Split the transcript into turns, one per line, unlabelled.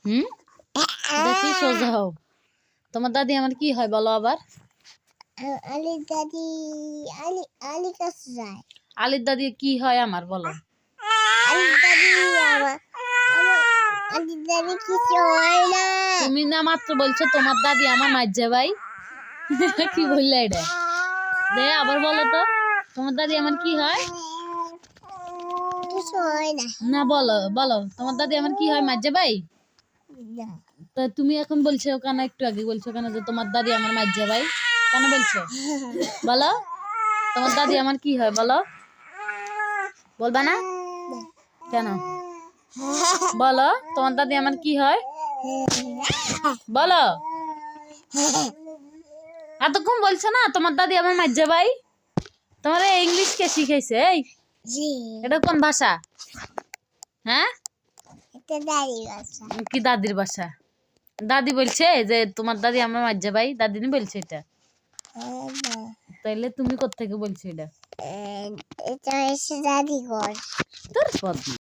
হুম দেখি সোজা হও। তোমার দাদি আমার কি হয় বলো আবার।
আলির দাদি আলির কাছে যায়।
আলির দাদি কি হয় আমার বলো।
আলির দাদি আলির দাদি কিছু হয় না।
তুমি না মাত্র বলছো তোমার দাদি আমার মাইজা ভাই। কি বললে এটা? দে আবার বলো তো, তোমার দাদি আমার কি হয়?
কিছু হয় না।
না বলো বলো, তোমার দাদি আমার কি হয় মাইজা ভাই? তা তুমি এখন বলছো কেন, একটু আগে বলছো কেন যে তোমার দাদি আমার মাইজা ভাই? কেন বলছো বলো? তোমার দাদি আমার কি হয় বলো? বলবা না কেন? বলো তোমার দাদি আমার কি হয় বলো। এতক্ষণ বলছো না তোমার দাদি আমার মাইজা ভাই। তোমার ইংলিশ কে শিখাইছে? এই এটা কোন ভাষা? হ্যাঁ
এটা দাদির বাসা।
কি দাদির বাসা? দাদি বলছে যে তোমার দাদি আমার মাইজা ভাই, দাদি নি বলছে এটা? তাইলে তুমি কোত্থেকে বলছো এটা?
এটা হচ্ছে দাদি ঘর।
তোর